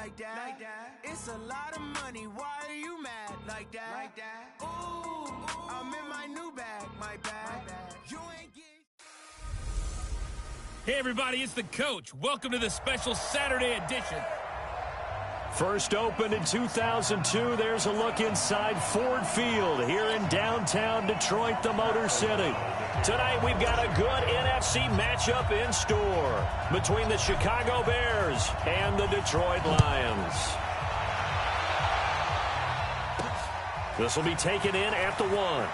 like that. It's a lot of money, why are you mad like that? Ooh, I'm in my new bag, my bag. You ain't get... Hey everybody, it's the coach. Welcome to the special Saturday edition. First opened in 2002, there's a look inside Ford Field here in downtown Detroit, the Motor City. Tonight we've got a good NFC matchup in store between the Chicago Bears and the Detroit Lions. This will be taken in at the 1.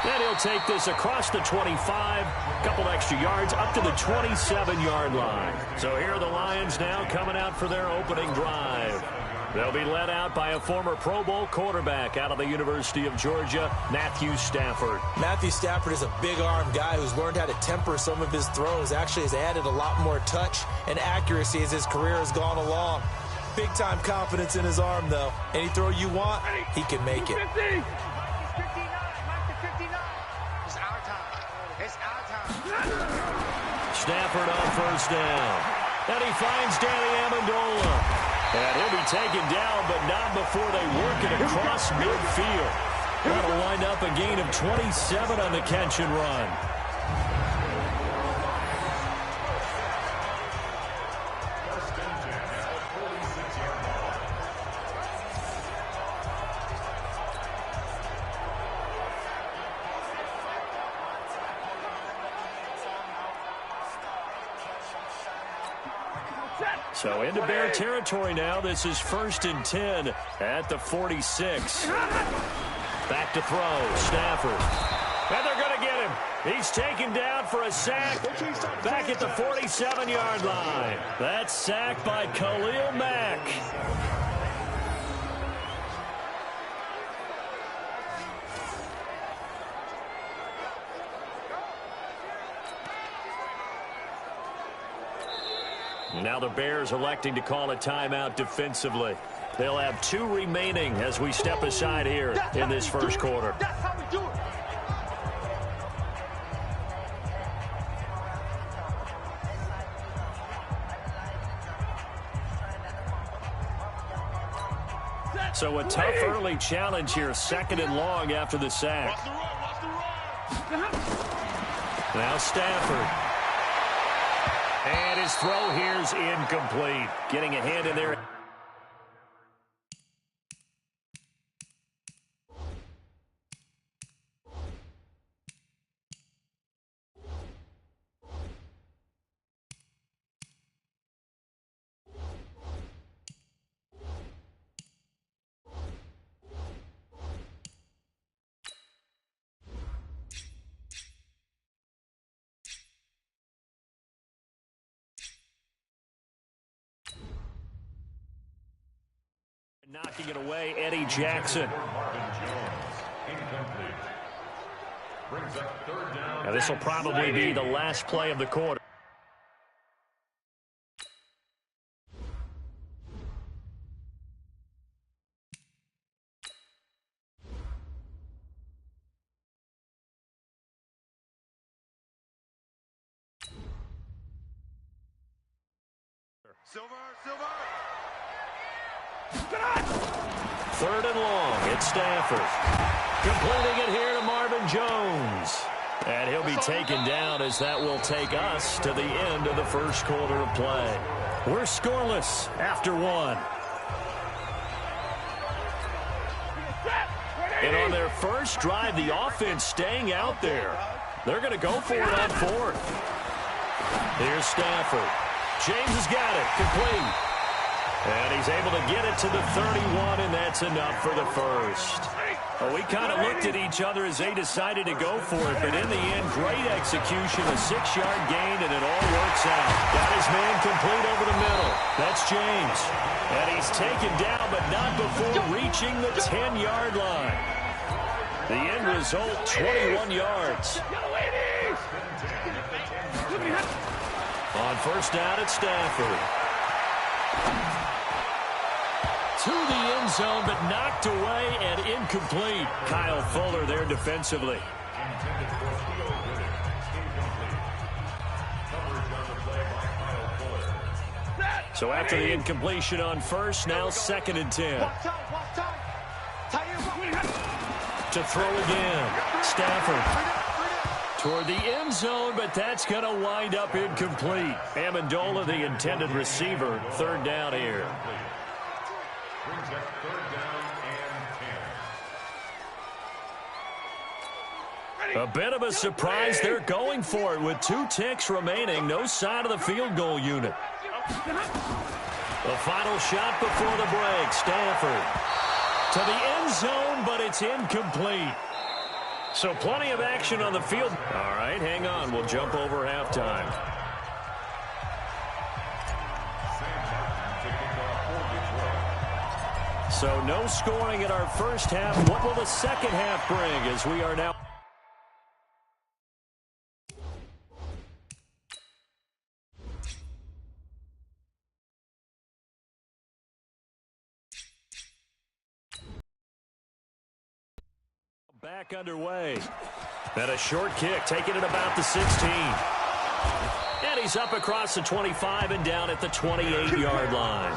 And he'll take this across the 25, couple extra yards up to the 27-yard line. So here are the Lions now coming out for their opening drive. They'll be led out by a former Pro Bowl quarterback out of the University of Georgia, Matthew Stafford. Matthew Stafford is a big-arm guy who's learned how to temper some of his throws. Actually has added a lot more touch and accuracy as his career has gone along. Big-time confidence in his arm, though. Any throw you want, he can make it. Stafford on first down. And he finds Danny Amendola. And he'll be taken down, but not before they work it across midfield. That'll wind up a gain of 27 on the catch and run. So into Bear territory now. This is 1st and 10 at the 46. Back to throw. Stafford. And they're going to get him. He's taken down for a sack back at the 47-yard line. That's sacked by Khalil Mack. Now the Bears electing to call a timeout defensively. They'll have 2 remaining as we step aside here in this first quarter. That's how we do it. So a tough early challenge here, 2nd and long after the sack. Now Stafford. And his throw here's incomplete. Getting a hand in there. Knocking it away, Eddie Jackson. Now this will probably be the last play of the quarter. Silver. 3rd and long, it's Stafford. Completing it here to Marvin Jones. And he'll be taken down as that will take us to the end of the first quarter of play. We're scoreless after 1. And on their first drive, the offense staying out there. They're going to go for it on 4th. Here's Stafford. James has got it. Complete. And he's able to get it to the 31, and that's enough for the first. Well, we kind of looked at each other as they decided to go for it, but in the end, great execution, a 6-yard gain, and it all works out. Got his man complete over the middle. That's James. And he's taken down, but not before reaching the 10-yard line. The end result, 21 yards. On first down at Stafford. To the end zone, but knocked away and incomplete. Kyle Fuller there defensively. So after the incompletion on first, now 2nd and 10. To throw again. Stafford toward the end zone, but that's going to wind up incomplete. Amendola, the intended receiver, 3rd down here. A bit of a surprise. They're going for it with 2 ticks remaining. No sign of the field goal unit. The final shot before the break. Stafford to the end zone, but it's incomplete. So plenty of action on the field. All right, hang on. We'll jump over halftime. So no scoring in our first half. What will the second half bring as we are now? Back underway. And a short kick, taking it about the 16. And he's up across the 25 and down at the 28-yard line.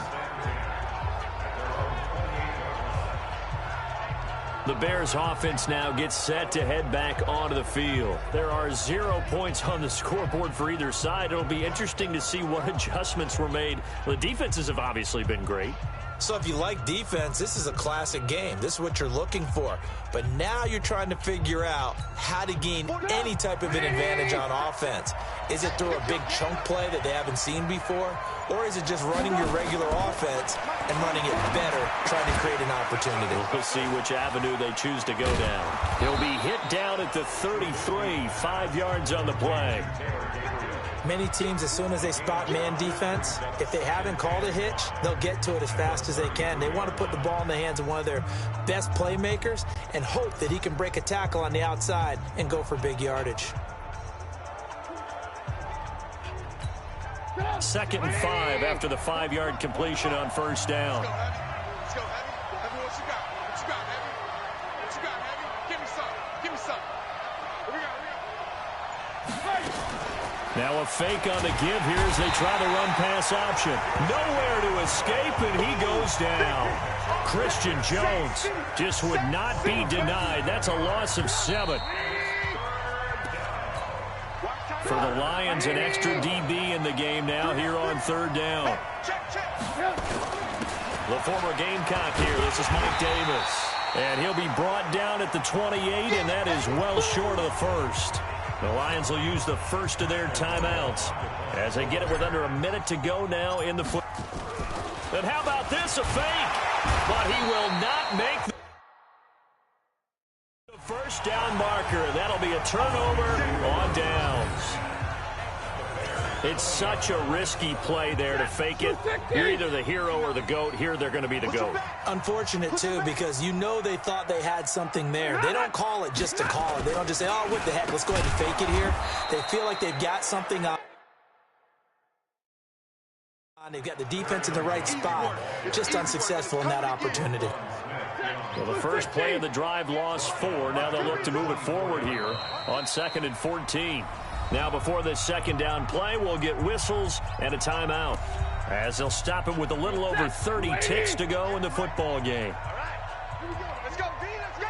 The Bears offense now gets set to head back onto the field. There are 0 points on the scoreboard for either side. It'll be interesting to see what adjustments were made. The defenses have obviously been great. So if you like defense, this is a classic game. This is what you're looking for. But now you're trying to figure out how to gain any type of an advantage on offense. Is it through a big chunk play that they haven't seen before? Or is it just running your regular offense and running it better, trying to create an opportunity? We'll see which avenue they choose to go down. He'll be hit down at the 33, 5 yards on the play. Many teams, as soon as they spot man defense, if they haven't called a hitch, they'll get to it as fast as they can. They want to put the ball in the hands of one of their best playmakers and hope that he can break a tackle on the outside and go for big yardage. 2nd and 5 after the 5-yard completion on first down. Let's go, Heavy. Heavy, what you got? What you got, Heavy? What you got, Heavy? Give me some. Give me some. What we got? Now a fake on the give here as they try the run-pass option. Nowhere to escape, and he goes down. Christian Jones just would not be denied. That's a loss of 7. For the Lions, an extra DB in the game now here on 3rd down. The former Gamecock here. This is Mike Davis. And he'll be brought down at the 28, and that is well short of the first. The Lions will use the first of their timeouts as they get it with under a minute to go now in the foot. And how about this? A fake. But he will not make the first down marker. That'll be a turnover on downs. It's such a risky play there to fake it. You're either the hero or the GOAT. Here they're going to be the GOAT. Unfortunate, too, because you know they thought they had something there. They don't call it just to call it. They don't just say, oh, what the heck, let's go ahead and fake it here. They feel like they've got something on. They've got the defense in the right spot. Just unsuccessful in that opportunity. Well, the first play of the drive lost 4. Now they'll look to move it forward here on 2nd and 14. Now before this second down play, we'll get whistles and a timeout as they'll stop it with a little over 30 ticks to go in the football game. Let's go, D, let's go.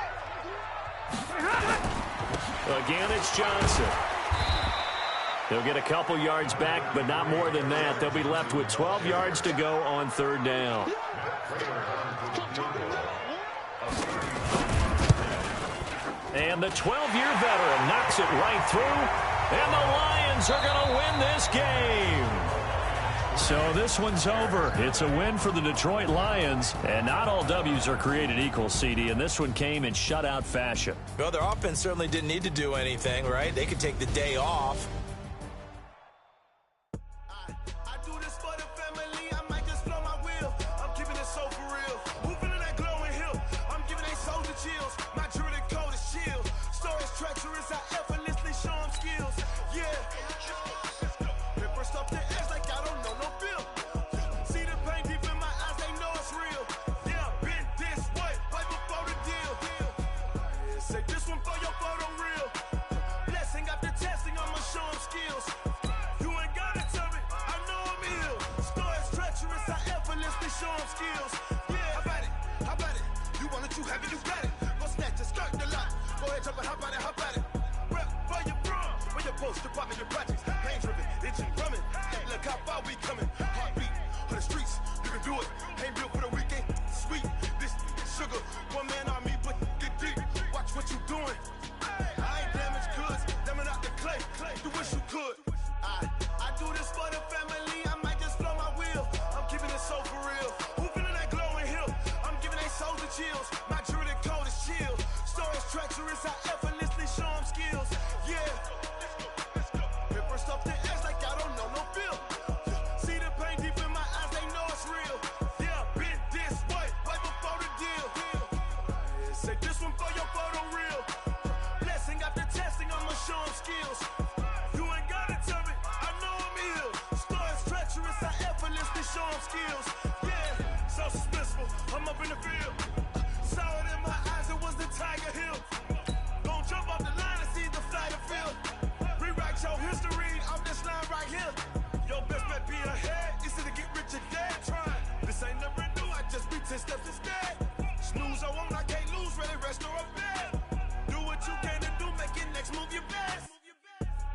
Again, it's Johnson. They'll get a couple yards back, but not more than that. They'll be left with 12 yards to go on 3rd down. And the 12-year veteran knocks it right through. And the Lions are going to win this game. So this one's over. It's a win for the Detroit Lions. And not all W's are created equal, CD. And this one came in shutout fashion. Well, their offense certainly didn't need to do anything, right? They could take the day off. Say this one for your photo real. Blessing after testing, I'ma show 'em skills. Yeah, so suspenseful. I'm up in the field. Saw it in my eyes, it was the Tiger Hill. Gon' jump off the line and see the flight of field. Rewrite your history off this line right here. Your best bet be ahead. Easy to get rich or dead. Trying. This ain't never new. I just be 10 steps instead. Snooze I won't, I can't lose. Ready, rest or up bed. Do what you can to do. Make your next move your best.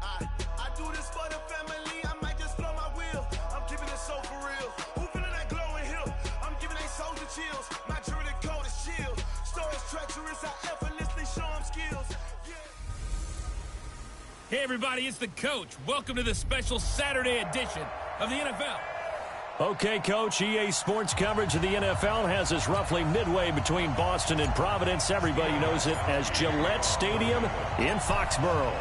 I do this for the family. I might just blow my wheel. I'm keeping it so for real. Who feeling that glowing hill? I'm giving they soldier chills. My jewelry code is chill. Stories treacherous. I effortlessly show them skills. Hey, everybody, it's the Coach. Welcome to the special Saturday edition of the NFL. Okay, Coach, EA Sports coverage of the NFL has us roughly midway between Boston and Providence. Everybody knows it as Gillette Stadium in Foxborough.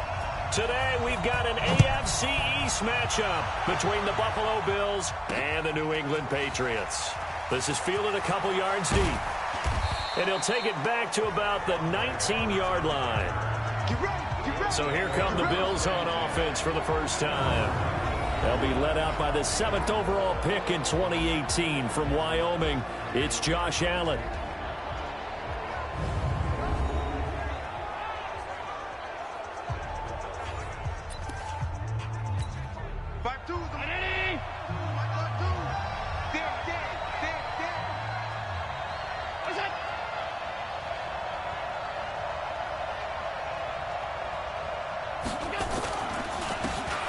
Today, we've got an AFC East matchup between the Buffalo Bills and the New England Patriots. This is fielded a couple yards deep, and he'll take it back to about the 19-yard line. So here come the Bills on offense for the first time. They'll be led out by the 7th overall pick in 2018 from Wyoming. It's Josh Allen.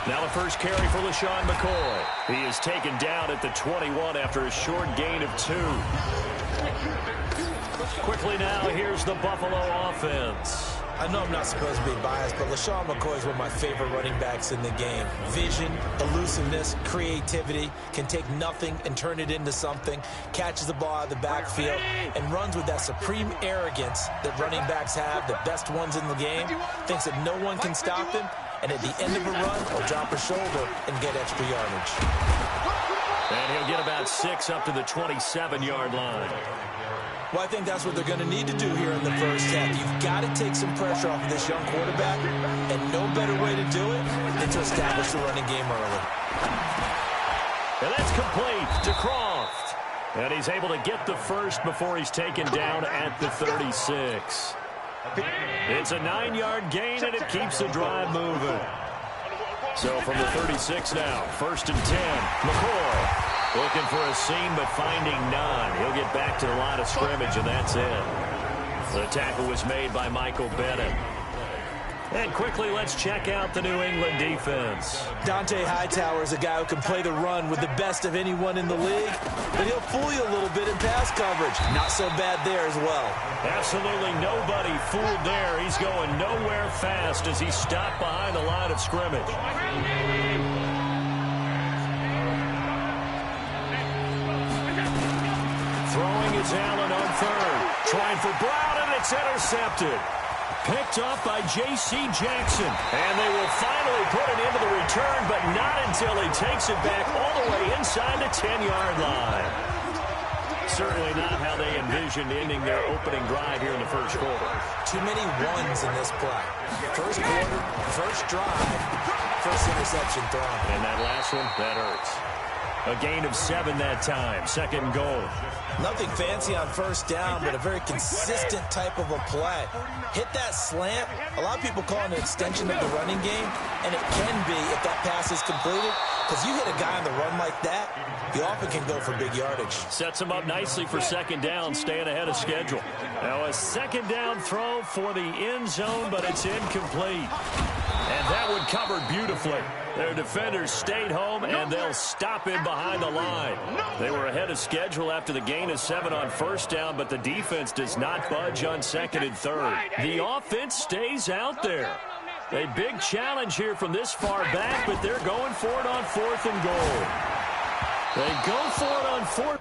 Now the first carry for LeSean McCoy. He is taken down at the 21 after a short gain of 2. Quickly now, here's the Buffalo offense. I know I'm not supposed to be biased, but LeSean McCoy is one of my favorite running backs in the game. Vision, elusiveness, creativity, can take nothing and turn it into something, catches the ball out of the backfield, and runs with that supreme arrogance that running backs have, the best ones in the game, thinks that no one can stop him, and at the end of a run, he'll drop a shoulder and get extra yardage. And he'll get about 6 up to the 27-yard line. Well, I think that's what they're going to need to do here in the first half. You've got to take some pressure off of this young quarterback, and no better way to do it than to establish the running game early. And that's complete to Croft. And he's able to get the first before he's taken down at the 36. It's a 9-yard gain, and it keeps the drive moving. So from the 36 now, 1st and 10, McCoy. Looking for a seam, but finding none. He'll get back to the line of scrimmage, and that's it. The tackle was made by Michael Bennett. And quickly, let's check out the New England defense. Dante Hightower is a guy who can play the run with the best of anyone in the league, but he'll fool you a little bit in pass coverage. Not so bad there as well. Absolutely nobody fooled there. He's going nowhere fast as he's stopped behind the line of scrimmage. Throwing is Allen on 3rd. Trying for Brown, and it's intercepted. Picked off by J.C. Jackson. And they will finally put it into the return, but not until he takes it back all the way inside the 10-yard line. Certainly not how they envisioned ending their opening drive here in the first quarter. Too many ones in this play. First quarter, first drive, first interception thrown. And that last one, that hurts. A gain of 7 that time. 2nd and goal. Nothing fancy on first down, but a very consistent type of a play. Hit that slant. A lot of people call it an extension of the running game, and it can be if that pass is completed, because you hit a guy on the run like that, you often can go for big yardage. Sets him up nicely for 2nd down, staying ahead of schedule. Now a 2nd down throw for the end zone, but it's incomplete. And that one covered beautifully. Their defenders stayed home, and they'll stop him behind the line. They were ahead of schedule after the gain of 7 on first down, but the defense does not budge on 2nd and 3rd. The offense stays out there. A big challenge here from this far back, but they're going for it on 4th and goal. They go for it on 4th.